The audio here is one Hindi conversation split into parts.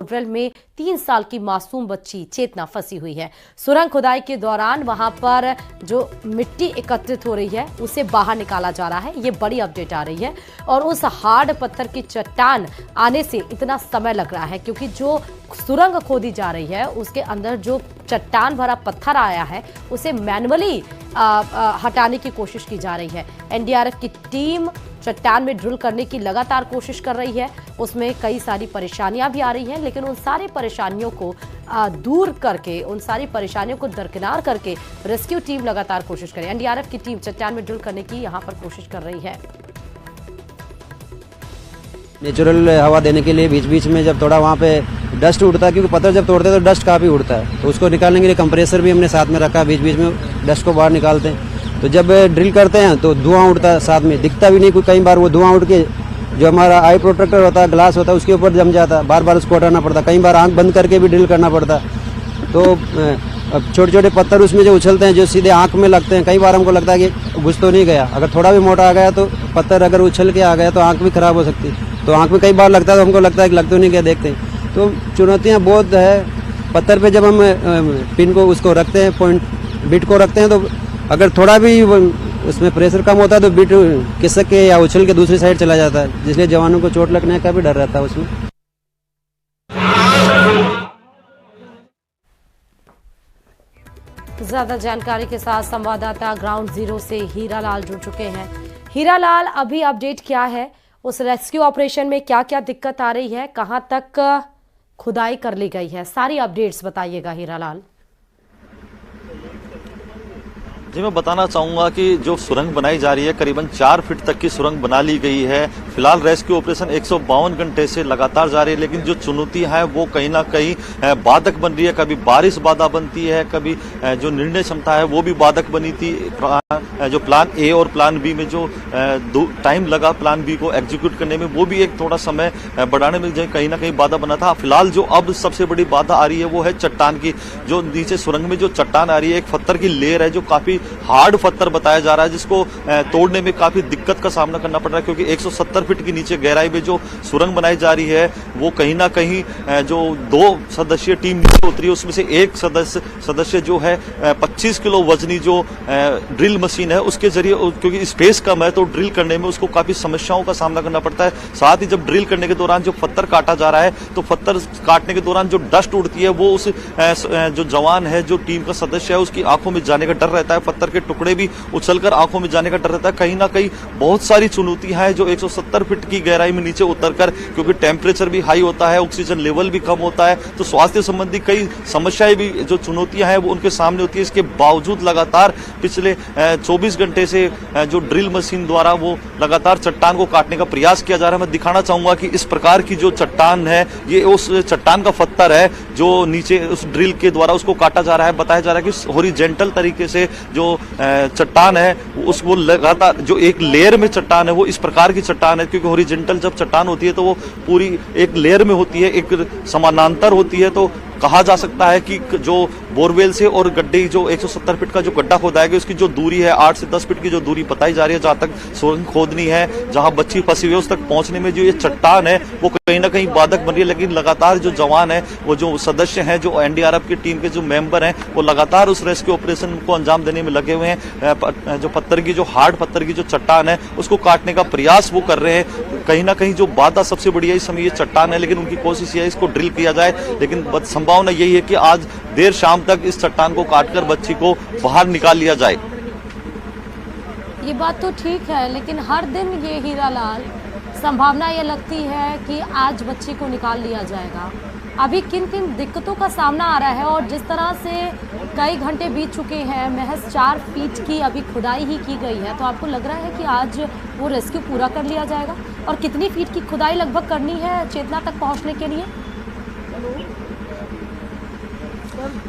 ड्रिल में 3 साल की मासूम बच्ची चेतना फंसी हुई है। सुरंग खुदाई के दौरान वहां पर जो मिट्टी एकत्रित हो रही है उसे बाहर निकाला जा रहा है। ये बड़ी अपडेट आ रही है और उस हार्ड पत्थर की चट्टान आने से इतना समय लग रहा है क्योंकि जो सुरंग खोदी जा रही है उसके अंदर जो चट्टान भरा पत्थर आया है उसे मैनुअली हटाने की कोशिश की जा रही है। एनडीआरएफ की टीम चट्टान में ड्रिल करने की लगातार कोशिश कर रही है। उसमें कई सारी परेशानियां भी आ रही हैं, लेकिन उन सारी परेशानियों को दूर करके, उन सारी परेशानियों को दरकिनार करके रेस्क्यू टीम लगातार कोशिश करे। एनडीआरएफ की टीम चट्टान में ड्रिल करने की यहां पर कोशिश कर रही है। नेचुरल हवा देने के लिए बीच बीच में जब थोड़ा वहाँ पे डस्ट उड़ता है, क्योंकि पत्थर जब तोड़ते हैं तो डस्ट काफ़ी उड़ता है, तो उसको निकालने के लिए कंप्रेसर भी हमने साथ में रखा। बीच बीच में डस्ट को बाहर निकालते हैं। तो जब ड्रिल करते हैं तो धुआं उड़ता है, साथ में दिखता भी नहीं कोई। कई बार वो धुआं उड़ के जो हमारा आई प्रोटेक्टर होता है, ग्लास होता है, उसके ऊपर जम जाता है। बार बार उसको हटाना पड़ता है। कई बार आंख बंद करके भी ड्रिल करना पड़ता है। तो छोटे छोटे पत्थर उसमें जो उछलते हैं, जो सीधे आंख में लगते हैं, कई बार हमको लगता है कि घुस तो नहीं गया। अगर थोड़ा भी मोटा आ गया तो पत्थर अगर उछल के आ गया तो आंख भी खराब हो सकती है। तो आंख में कई बार लगता है तो हमको लगता है कि लग तो नहीं गया, देखते हैं। तो चुनौतियाँ बहुत है। पत्थर पे जब हम पिन को उसको रखते हैं, पॉइंट बिट को रखते हैं, तो अगर थोड़ा भी उसमें प्रेशर कम होता है तो बिट खिसक के या उछल के दूसरी साइड चला जाता है, इसलिए जवानों को चोट लगने का भी डर रहता है उसमें। ज्यादा जानकारी के साथ संवाददाता ग्राउंड जीरो से हीरालाल जुड़ चुके हैं। हीरालाल, अभी अपडेट क्या है? उस रेस्क्यू ऑपरेशन में क्या क्या दिक्कत आ रही है? कहां तक खुदाई कर ली गई है? सारी अपडेट्स बताइएगा हीरालाल। जी, मैं बताना चाहूंगा कि जो सुरंग बनाई जा रही है करीबन 4 फीट तक की सुरंग बना ली गई है। फिलहाल रेस्क्यू ऑपरेशन 152 घंटे से लगातार जारी है, लेकिन जो चुनौती है वो कहीं ना कहीं बाधक बन रही है। कभी बारिश बाधा बनती है, कभी जो निर्णय क्षमता है वो भी बाधक बनी थी। जो प्लान ए और प्लान बी में जो टाइम लगा प्लान बी को एग्जीक्यूट करने में, वो भी एक थोड़ा समय बढ़ाने में कहीं ना कहीं बाधा बना था। फिलहाल जो अब सबसे बड़ी बाधा आ रही है वो है चट्टान की। जो नीचे सुरंग में जो चट्टान आ रही है, एक पत्थर की लेयर है जो काफी हार्ड पत्थर बताया जा रहा है, जिसको तोड़ने में काफी दिक्कत का सामना करना पड़ रहा है, क्योंकि 170 फीट के नीचे गहराई में जो सुरंग बनाई जा रही है वो कहीं ना कहीं जो 2 सदस्यीय टीम नीचे उतरी है, उसमें से एक सदस्य जो है 25 किलो वजनी जो ड्रिल मशीन है उसके जरिए, क्योंकि स्पेस कम है तो ड्रिल करने में उसको काफी समस्याओं का सामना करना पड़ता है। साथ ही जब ड्रिल करने के दौरान जो पत्थर काटा जा रहा है तो पत्थर काटने के दौरान जो डस्ट उड़ती है वो उस जो जवान है, जो टीम का सदस्य है, उसकी आंखों में जाने का डर रहता है। पत्थर के टुकड़े भी उछलकर आंखों में जाने का डर रहता है। कहीं ना कहीं बहुत सारी चुनौतियां हैं जो 170 फीट की गहराई में नीचे उतरकर, क्योंकि टेम्परेचर भी हाई होता है, ऑक्सीजन लेवल भी कम होता है, तो स्वास्थ्य संबंधी कई समस्याएं भी जो चुनौतियां हैं वो उनके सामने होती है। इसके बावजूद लगातार पिछले 24 घंटे से जो ड्रिल मशीन द्वारा वो लगातार चट्टान को काटने का प्रयास किया जा रहा है। मैं दिखाना चाहूंगा कि इस प्रकार की जो चट्टान है ये उस चट्टान का पत्थर है जो नीचे उस ड्रिल के द्वारा उसको काटा जा रहा है। बताया जा रहा है कि हॉरिजॉन्टल तरीके से जो चट्टान है उसको लगातार जो एक लेयर में चट्टान है वो इस प्रकार की चट्टान है, क्योंकि हॉरिजॉन्टल जब चट्टान होती है तो वो पूरी एक लेयर में होती है, एक समानांतर होती है। तो कहा जा सकता है कि जो बोरवेल से और गड्ढे जो 170 फीट का जो गड्ढा खोदाया गया उसकी जो दूरी है 8 से 10 फीट की जो दूरी बताई जा रही है, जहां तक सुरंग खोदनी है, जहां बच्ची फंसी हुई है उस तक पहुंचने में जो ये चट्टान है वो कहीं ना कहीं बाधक बन रही है। लेकिन लगातार जो जवान है, वो जो सदस्य हैं, जो एनडीआरएफ की टीम के जो मेंबर हैं, वो लगातार उस रेस्क्यू ऑपरेशन को अंजाम देने में लगे हुए हैं। जो पत्थर की, जो हार्ड पत्थर की जो चट्टान है उसको काटने का प्रयास वो कर रहे हैं। कहीं ना कहीं जो बाधा सबसे बड़ी है इस समय ये चट्टान है, लेकिन उनकी कोशिश ये है इसको ड्रिल किया जाए। लेकिन संभावना यही है कि आज देर शाम तक इस चट्टान को काटकर बच्ची को बाहर निकाल लिया जाए। ये बात तो ठीक है, लेकिन हर दिन ये हीरालाल संभावना ये लगती है कि आज बच्ची को निकाल लिया जाएगा। अभी किन किन दिक्कतों का सामना आ रहा है? और जिस तरह से कई घंटे बीत चुके हैं, महज 4 फीट की अभी खुदाई ही की गई है, तो आपको लग रहा है कि आज वो रेस्क्यू पूरा कर लिया जाएगा? और कितनी फीट की खुदाई लगभग करनी है चेतना तक पहुंचने के लिए?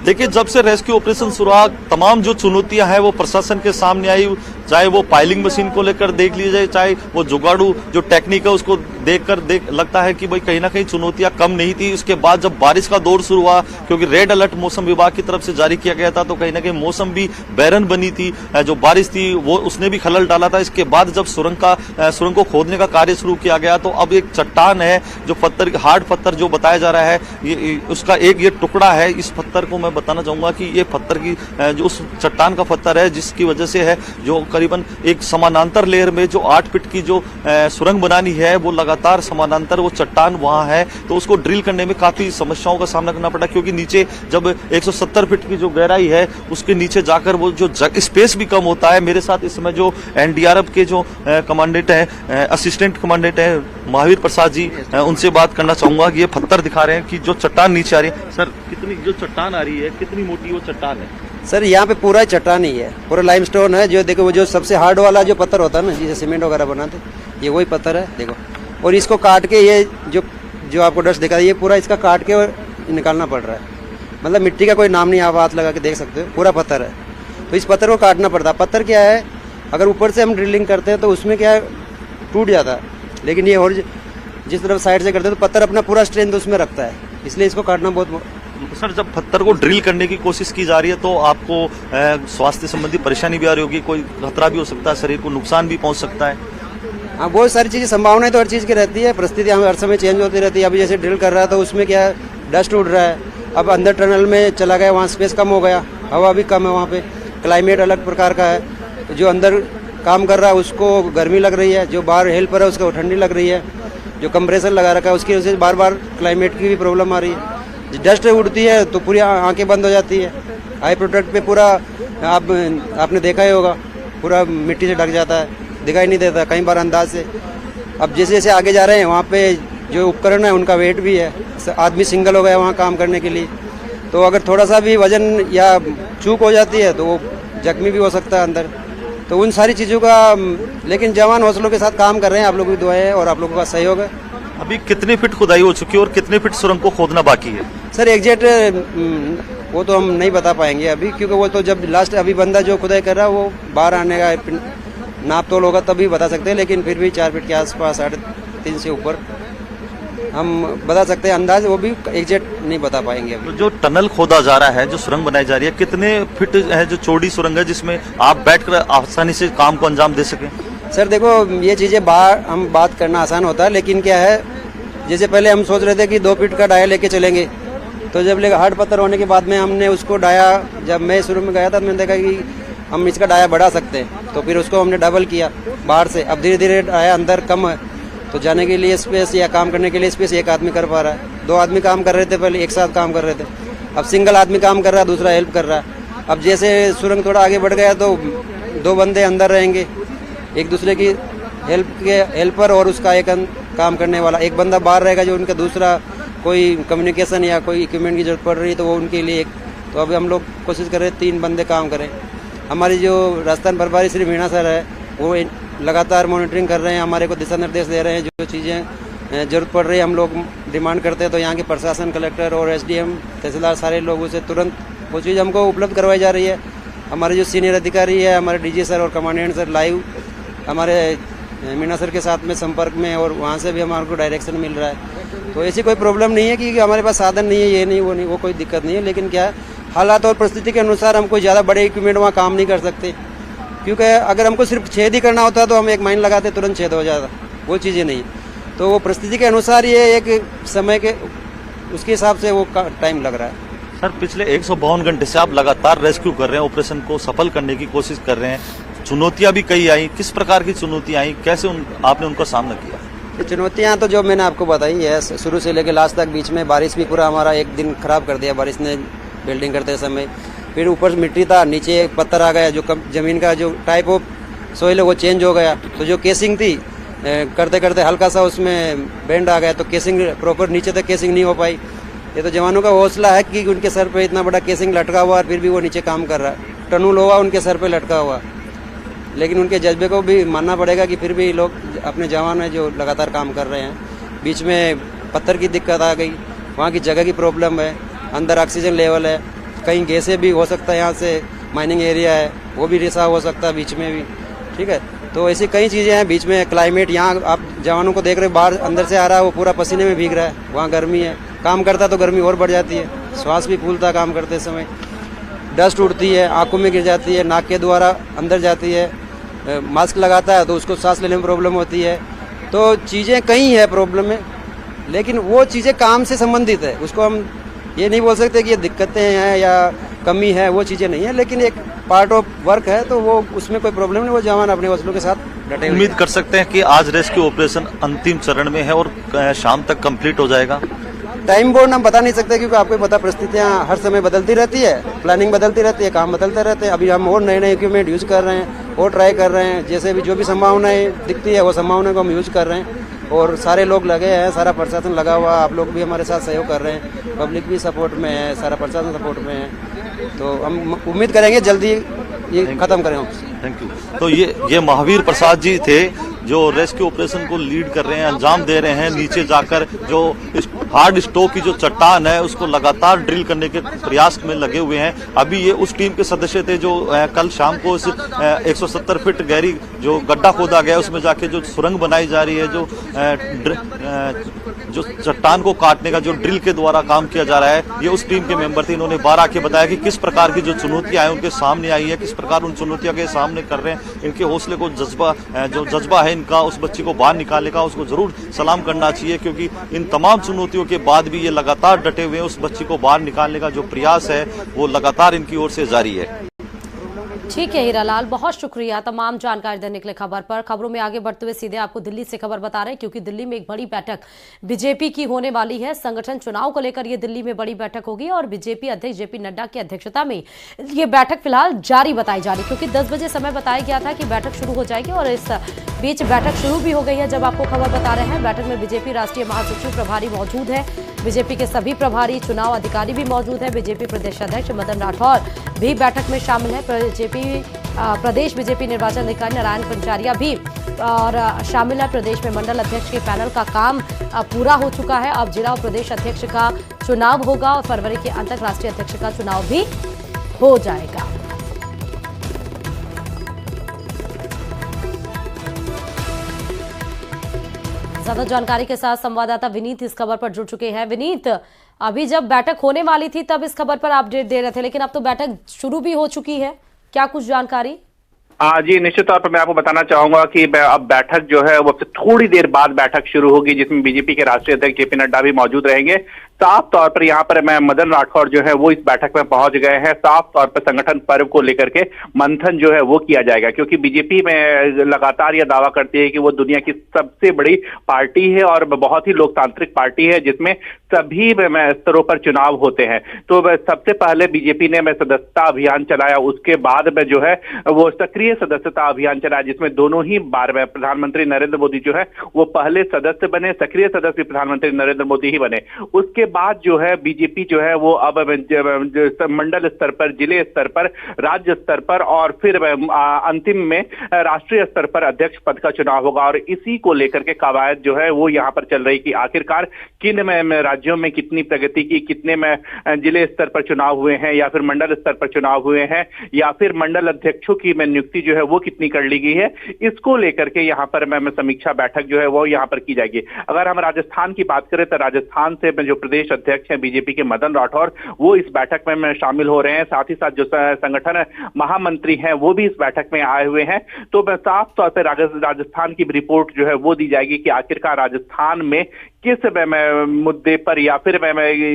देखिए, जब से रेस्क्यू ऑपरेशन शुरू हुआ, तमाम जो चुनौतियां हैं वो प्रशासन के सामने आई, चाहे वो पाइलिंग मशीन को लेकर देख लीजिए, चाहे वो जुगाड़ू जो टेक्निक है उसको देख लगता है कि भाई कहीं ना कहीं चुनौतियां कम नहीं थी। उसके बाद जब बारिश का दौर शुरू हुआ, क्योंकि रेड अलर्ट मौसम विभाग की तरफ से जारी किया गया था, तो कहीं ना कहीं मौसम भी बैरन बनी थी, जो बारिश थी वो उसने भी खलल डाला था। इसके बाद जब सुरंग को खोदने का कार्य शुरू किया गया, तो अब एक चट्टान है जो पत्थर, हार्ड पत्थर जो बताया जा रहा है, उसका एक ये टुकड़ा है। इस पत्थर को मैं बताना चाहूंगा कि ये पत्थर की जो उस चट्टान का पत्थर है, जिसकी वजह से है जो करीबन एक समानांतर लेयर में जो 8 फीट की जो सुरंग बनानी है, वो लगातार समानांतर वो चट्टान वहां है, तो उसको ड्रिल करने में काफी समस्याओं का सामना करना पड़ा, क्योंकि नीचे जब 170 फीट की जो गहराई है उसके नीचे जाकर वो जो स्पेस भी कम होता है। मेरे साथ इस समय जो एनडीआरएफ के जो कमांडेंट है, असिस्टेंट कमांडेंट है महावीर प्रसाद जी, उनसे बात करना चाहूंगा कि ये पत्थर दिखा रहे हैं कि जो चट्टान नीचे आ रही है। सर, कितनी जो चट्टान आ रही है, कितनी मोटी वो चट्टान है? सर, यहाँ पे पूरा चट्टान ही है, पूरा लाइमस्टोन है। जो देखो वो जो सबसे हार्ड वाला जो पत्थर होता है ना, जिसे सीमेंट वगैरह बनाते, ये वही पत्थर है देखो। और इसको काट के ये जो आपको डस्ट दिखा, ये पूरा इसका काट के और निकालना पड़ रहा है। मतलब मिट्टी का कोई नाम नहीं, आप हाथ लगा के देख सकते हो, पूरा पत्थर है। तो इस पत्थर को काटना पड़ता है। पत्थर क्या है, अगर ऊपर से हम ड्रिलिंग करते हैं तो उसमें क्या है, टूट जाता है, लेकिन ये और जिस तरफ साइड से करते हैं तो पत्थर अपना पूरा स्ट्रेंथ उसमें रखता है, इसलिए इसको काटना बहुत। सर, जब पत्थर को ड्रिल करने की कोशिश की जा रही है, तो आपको स्वास्थ्य संबंधी परेशानी भी आ रही होगी, कोई खतरा भी हो सकता है, शरीर को नुकसान भी पहुंच सकता है। हाँ, बहुत सारी चीज़ें, संभावनाएं तो हर चीज़ की रहती है, परिस्थिति हर समय चेंज होती रहती है। अभी जैसे ड्रिल कर रहा है तो उसमें क्या है, डस्ट उड़ रहा है। अब अंदर टनल में चला गया, वहाँ स्पेस कम हो गया, हवा भी कम है, वहाँ पे क्लाइमेट अलग प्रकार का है। जो अंदर काम कर रहा है उसको गर्मी लग रही है, जो बाहर हेल्पर है उसको ठंडी लग रही है, जो कंप्रेसर लगा रखा है उसकी वजह से बार बार क्लाइमेट की भी प्रॉब्लम आ रही है। डस्ट उड़ती है तो पूरी आंखें बंद हो जाती है। आई प्रोडक्ट पे पूरा आपने देखा ही होगा, पूरा मिट्टी से ढक जाता है, दिखाई नहीं देता कई बार अंदाज से। अब जैसे जैसे आगे जा रहे हैं, वहाँ पे जो उपकरण है उनका वेट भी है, आदमी सिंगल हो गया वहाँ काम करने के लिए, तो अगर थोड़ा सा भी वजन या चूक हो जाती है तो वो जख्मी भी हो सकता है अंदर। तो उन सारी चीज़ों का, लेकिन जवान हौसलों के साथ काम कर रहे हैं, आप लोगों की दुआएं और आप लोगों का सहयोग है। अभी कितने फीट खुदाई हो चुकी है और कितने फीट सुरंग को खोदना बाकी है? सर, एग्जैक्ट वो तो हम नहीं बता पाएंगे अभी, क्योंकि वो तो जब लास्ट अभी बंदा जो खुदाई कर रहा है वो बाहर आने का नाप तोल होगा तभी बता सकते हैं, लेकिन फिर भी 4 फीट के आसपास, 3.5 से ऊपर हम बता सकते हैं अंदाज, वो भी एग्जैक्ट नहीं बता पाएंगे अभी। तो जो टनल खोदा जा रहा है, जो सुरंग बनाई जा रही है, कितने फीट है जो चौड़ी सुरंग है जिसमें आप बैठकर आसानी से काम को अंजाम दे सकें? सर देखो, ये चीज़ें बाहर हम बात करना आसान होता है, लेकिन क्या है, जैसे पहले हम सोच रहे थे कि 2 फीट का डाया लेके चलेंगे, तो जब हार्ड पत्थर होने के बाद में हमने उसको डाया, जब मैं शुरू में गया था तो मैंने देखा कि हम इसका डाया बढ़ा सकते हैं, तो फिर उसको हमने डबल किया बाहर से। अब धीरे धीरे डाया अंदर कम है, तो जाने के लिए स्पेस या काम करने के लिए स्पेस एक आदमी कर पा रहा है। 2 आदमी काम कर रहे थे पहले, एक साथ काम कर रहे थे, अब सिंगल आदमी काम कर रहा है, दूसरा हेल्प कर रहा है। अब जैसे सुरंग थोड़ा आगे बढ़ गया तो 2 बंदे अंदर रहेंगे, एक दूसरे की हेल्पर और उसका एक काम करने वाला, एक बंदा बाहर रहेगा जो उनका दूसरा कोई कम्युनिकेशन या कोई इक्विपमेंट की जरूरत पड़ रही है तो वो उनके लिए एक। तो अभी हम लोग कोशिश कर रहे हैं 3 बंदे काम करें। हमारी जो राजस्थान प्रभारी श्री मीणा सर है वो लगातार मॉनिटरिंग कर रहे हैं, हमारे को दिशा निर्देश दे रहे हैं, जो चीज़ें जरूरत पड़ रही है हम लोग डिमांड करते हैं तो यहाँ के प्रशासन, कलेक्टर और SDM, तहसीलदार, सारे लोगों से तुरंत वो चीज़ हमको उपलब्ध करवाई जा रही है। हमारे जो सीनियर अधिकारी है, हमारे DG सर और कमांडेंट सर लाइव हमारे मीणा सर के साथ में संपर्क में, और वहाँ से भी हमारे को डायरेक्शन मिल रहा है। तो ऐसी कोई प्रॉब्लम नहीं है कि हमारे पास साधन नहीं है, ये नहीं वो नहीं, वो कोई दिक्कत नहीं है। लेकिन क्या है, हालात और परिस्थिति के अनुसार हम कोई ज़्यादा बड़े इक्विपमेंट वहाँ काम नहीं कर सकते, क्योंकि अगर हमको सिर्फ छेद ही करना होता तो हम एक माइन लगाते तुरंत छेद हो जाता, वो चीज़ें नहीं। तो वो परिस्थिति के अनुसार ये एक समय के उसके हिसाब से वो टाइम लग रहा है। सर, पिछले 152 घंटे से आप लगातार रेस्क्यू कर रहे हैं, ऑपरेशन को सफल करने की कोशिश कर रहे हैं, चुनौतियां भी कई आई, किस प्रकार की चुनौतियां आई, कैसे आपने उनका सामना किया? चुनौतियां तो जो मैंने आपको बताई है, शुरू से लेकर लास्ट तक। बीच में बारिश भी पूरा हमारा एक दिन खराब कर दिया, बारिश ने बिल्डिंग करते समय। फिर ऊपर मिट्टी था, नीचे एक पत्थर आ गया, जो जमीन का जो टाइप ऑफ सोइल है वो चेंज हो गया, तो जो केसिंग थी करते करते हल्का सा उसमें बेंड आ गया, तो केसिंग प्रॉपर नीचे तक केसिंग नहीं हो पाई। ये तो जवानों का हौसला है कि उनके सर पे इतना बड़ा केसिंग लटका हुआ और फिर भी वो नीचे काम कर रहा है, टनू लोहा उनके सर पे लटका हुआ। लेकिन उनके जज्बे को भी मानना पड़ेगा कि फिर भी लोग अपने जवान हैं जो लगातार काम कर रहे हैं। बीच में पत्थर की दिक्कत आ गई, वहाँ की जगह की प्रॉब्लम है, अंदर ऑक्सीजन लेवल है, कहीं गैसे भी हो सकता है, यहाँ से माइनिंग एरिया है वो भी रिसाव हो सकता है बीच में भी, ठीक है। तो ऐसी कई चीज़ें हैं बीच में। क्लाइमेट यहाँ आप जवानों को देख रहे हो, बाहर अंदर से आ रहा है वो पूरा पसीने में भीग रहा है, वहाँ गर्मी है, काम करता तो गर्मी और बढ़ जाती है, श्वास भी फूलता काम करते समय, डस्ट उड़ती है, आंखों में गिर जाती है, नाक के द्वारा अंदर जाती है, मास्क लगाता है तो उसको सांस लेने में प्रॉब्लम होती है। तो चीज़ें कई है प्रॉब्लम में, लेकिन वो चीज़ें काम से संबंधित है, उसको हम ये नहीं बोल सकते कि ये दिक्कतें हैं या कमी है, वो चीज़ें नहीं है, लेकिन एक पार्ट ऑफ वर्क है, तो वो उसमें कोई प्रॉब्लम नहीं, वो जवान अपने हौसलों के साथ डटे। उम्मीद कर सकते हैं कि आज रेस्क्यू ऑपरेशन अंतिम चरण में है और शाम तक कंप्लीट हो जाएगा। टाइम बोर्ड हम बता नहीं सकते, क्योंकि आपको पता परिस्थितियाँ हर समय बदलती रहती है, प्लानिंग बदलती रहती है, काम बदलते रहते हैं। अभी हम और नए नए इक्विपमेंट यूज़ कर रहे हैं और ट्राई कर रहे हैं, जैसे भी जो भी संभावनाएं दिखती है वो संभावनाओं को हम यूज़ कर रहे हैं, और सारे लोग लगे हैं, सारा प्रशासन लगा हुआ, आप लोग भी हमारे साथ सहयोग कर रहे हैं, पब्लिक भी सपोर्ट में है, सारा प्रशासन सपोर्ट में है, तो हम उम्मीद करेंगे जल्दी ये खत्म करें। Thank you. तो ये महावीर प्रसाद जी थे जो रेस्क्यू ऑपरेशन को लीड कर रहे हैं, अंजाम दे रहे हैं। नीचे जाकर जो हार्ड स्टोक की जो चट्टान है उसको लगातार ड्रिल करने के प्रयास में लगे हुए हैं। अभी ये उस टीम के सदस्य थे जो कल शाम को उस 170 फीट गहरी जो गड्ढा खोदा गया उसमें जाके जो सुरंग बनाई जा रही है, जो चट्टान को काटने का जो ड्रिल के द्वारा काम किया जा रहा है, ये उस टीम के मेंबर थे। इन्होंने बाहर आके बताया कि किस प्रकार की जो चुनौतियां हैं उनके सामने आई है, किस प्रकार उन चुनौतियों के सामने कर रहे हैं। इनके हौसले को जज्बा है इनका उस बच्ची को बाहर निकालने का, उसको जरूर सलाम करना चाहिए, क्योंकि इन तमाम चुनौतियों के बाद भी ये लगातार डटे हुए हैं। उस बच्ची को बाहर निकालने का जो प्रयास है वो लगातार इनकी ओर से जारी है। ठीक है हीरालाल, बहुत शुक्रिया तमाम जानकारी देने के लिए खबर पर। खबरों में आगे बढ़ते हुए सीधे आपको दिल्ली से खबर बता रहे हैं, क्योंकि दिल्ली में एक बड़ी बैठक बीजेपी की होने वाली है। संगठन चुनाव को लेकर ये दिल्ली में बड़ी बैठक होगी और बीजेपी अध्यक्ष जेपी नड्डा की अध्यक्षता में ये बैठक फिलहाल जारी बताई जा रही, क्योंकि 10 बजे समय बताया गया था कि बैठक शुरू हो जाएगी और इस बीच बैठक शुरू भी हो गई है। जब आपको खबर बता रहे हैं, बैठक में बीजेपी राष्ट्रीय महासचिव प्रभारी मौजूद है, बीजेपी के सभी प्रभारी चुनाव अधिकारी भी मौजूद है, बीजेपी प्रदेश अध्यक्ष मदन राठौर भी बैठक में शामिल है, प्रदेश बीजेपी निर्वाचन अधिकारी नारायण पंचारिया भी और शामिल है। प्रदेश में मंडल अध्यक्ष के पैनल का काम पूरा हो चुका है। अब जिला और प्रदेश अध्यक्ष का चुनाव होगा और फरवरी के अंत तक राष्ट्रीय अध्यक्ष का चुनाव भी हो जाएगा। ज्यादा जानकारी के साथ संवाददाता विनीत इस खबर पर जुड़ चुके हैं। विनीत, अभी जब बैठक होने वाली थी तब इस खबर पर अपडेट दे रहे थे, लेकिन अब तो बैठक शुरू भी हो चुकी है, क्या कुछ जानकारी? जी, निश्चित तौर पर मैं आपको बताना चाहूंगा कि अब बैठक जो है वो थोड़ी देर बाद बैठक शुरू होगी, जिसमें बीजेपी के राष्ट्रीय अध्यक्ष जेपी नड्डा भी मौजूद रहेंगे। साफ तौर पर यहाँ पर मैं मदन राठौर जो है वो इस बैठक में पहुंच गए हैं। साफ तौर पर संगठन पर्व को लेकर के मंथन जो है वो किया जाएगा, क्योंकि बीजेपी में लगातार यह दावा करती है कि वो दुनिया की सबसे बड़ी पार्टी है और बहुत ही लोकतांत्रिक पार्टी है, जिसमें सभी स्तरों पर चुनाव होते हैं। तो सबसे पहले बीजेपी ने सदस्यता अभियान चलाया, उसके बाद में जो है वो सक्रिय सदस्यता अभियान चलाया, जिसमें दोनों ही बार में प्रधानमंत्री नरेंद्र मोदी जो है वो पहले सदस्य बने, सक्रिय सदस्य प्रधानमंत्री नरेंद्र मोदी ही बने। उसके बाद जो है बीजेपी जो है वो अब मंडल स्तर पर, जिले स्तर पर, राज्य स्तर पर और फिर अंतिम में राष्ट्रीय स्तर पर अध्यक्ष पद का चुनाव होगा। और इसी को लेकर के कवायद जो है वो यहाँ पर चल रही कि आखिरकार किन में राज्यों में कितनी प्रगति की, कितने में जिले स्तर पर चुनाव हुए हैं या फिर मंडल स्तर पर चुनाव हुए हैं या फिर मंडल अध्यक्षों की नियुक्ति जो है वो कितनी कर ली गई है, इसको लेकर के यहाँ पर समीक्षा बैठक जो है वो यहाँ पर की जाएगी। अगर हम राजस्थान की बात करें तो राजस्थान से जो प्रदेश अध्यक्ष हैं बीजेपी के मदन राठौर, वो इस बैठक में शामिल हो रहे हैं। साथ ही साथ जो संगठन महामंत्री हैं वो भी इस बैठक में आए हुए हैं। तो साफ तौर पर राजस्थान की रिपोर्ट जो है वो दी जाएगी कि आखिरकार राजस्थान में किस मुद्दे पर या फिर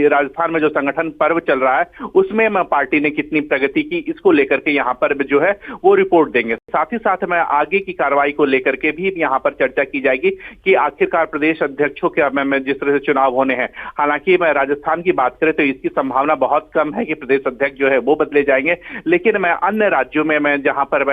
राजस्थान में जो संगठन पर्व चल रहा है उसमें पार्टी ने कितनी प्रगति की, इसको लेकर के यहाँ पर जो है वो रिपोर्ट देंगे। साथ ही साथ में आगे की कार्रवाई को लेकर के भी यहाँ पर चर्चा की जाएगी कि आखिरकार प्रदेश अध्यक्षों के जिस तरह से चुनाव होने हैं। हालांकि मैं राजस्थान की बात करें तो इसकी संभावना बहुत कम है कि प्रदेश अध्यक्ष जो है वो बदले जाएंगे, लेकिन मैं अन्य राज्यों में जहां पर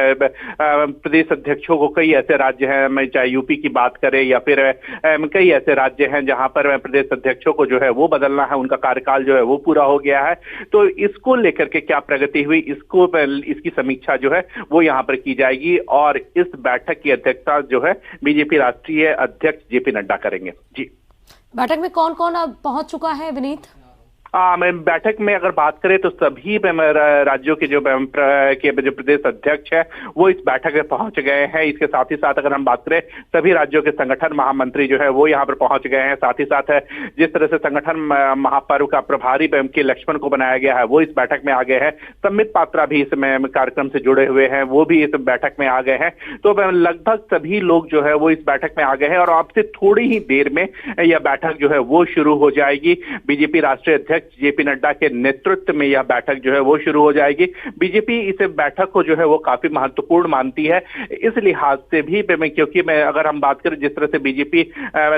प्रदेश अध्यक्षों को कई ऐसे राज्य हैं, चाहे यूपी की बात करें या फिर कई ऐसे राज्य हैं जहां पर प्रदेश अध्यक्षों को जो है वो बदलना है, उनका कार्यकाल जो है वो पूरा हो गया है। तो इसको लेकर के क्या प्रगति हुई, इसकी समीक्षा जो है वो यहाँ पर की जाएगी और इस बैठक की अध्यक्षता जो है बीजेपी राष्ट्रीय अध्यक्ष जेपी नड्डा करेंगे। जी, बैठक में कौन कौन अब पहुंच चुका है विनीत? बैठक में अगर बात करें तो सभी राज्यों के जो प्रदेश अध्यक्ष है वो इस बैठक में पहुंच गए हैं। इसके साथ ही साथ अगर हम बात करें सभी राज्यों के संगठन महामंत्री जो है वो यहाँ पर पहुंच गए हैं। साथ ही साथ जिस तरह से संगठन महापर्व का प्रभारी के लक्ष्मण को बनाया गया है वो इस बैठक में आ गए हैं। संबित पात्रा भी इस कार्यक्रम से जुड़े हुए हैं, वो भी इस बैठक में आ गए हैं। तो लगभग सभी लोग जो है वो इस बैठक में आ गए हैं और अब से थोड़ी ही देर में यह बैठक जो है वो शुरू हो जाएगी। बीजेपी राष्ट्रीय अध्यक्ष जेपी नड्डा के नेतृत्व में यह बैठक जो है वो शुरू हो जाएगी। बीजेपी इस बैठक को जो है वो काफी महत्वपूर्ण मानती है इस लिहाज से भी, क्योंकि अगर हम बात करें जिस तरह से बीजेपी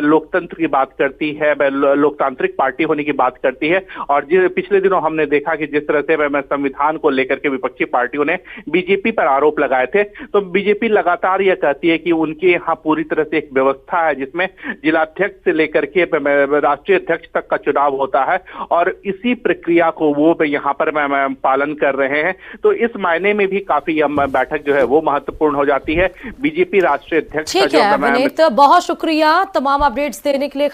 लोकतंत्र की बात करती है, लोकतांत्रिक पार्टी होने की बात करती है, और पिछले दिनों हमने देखा कि जिस तरह से संविधान को लेकर के विपक्षी पार्टियों ने बीजेपी पर आरोप लगाए थे, तो बीजेपी लगातार यह कहती है कि उनके यहाँ पूरी तरह से एक व्यवस्था है जिसमें जिलाध्यक्ष से लेकर के राष्ट्रीय अध्यक्ष तक का चुनाव होता है और इसी प्रक्रिया को वो यहाँ पर पालन कर रहे हैं। तो इस मायने में भी काफी बैठक जो है वो महत्वपूर्ण हो जाती है। बीजेपी राष्ट्रीय अध्यक्ष ठीक है विनीत, बहुत शुक्रिया तमाम अपडेट्स देने के लिए।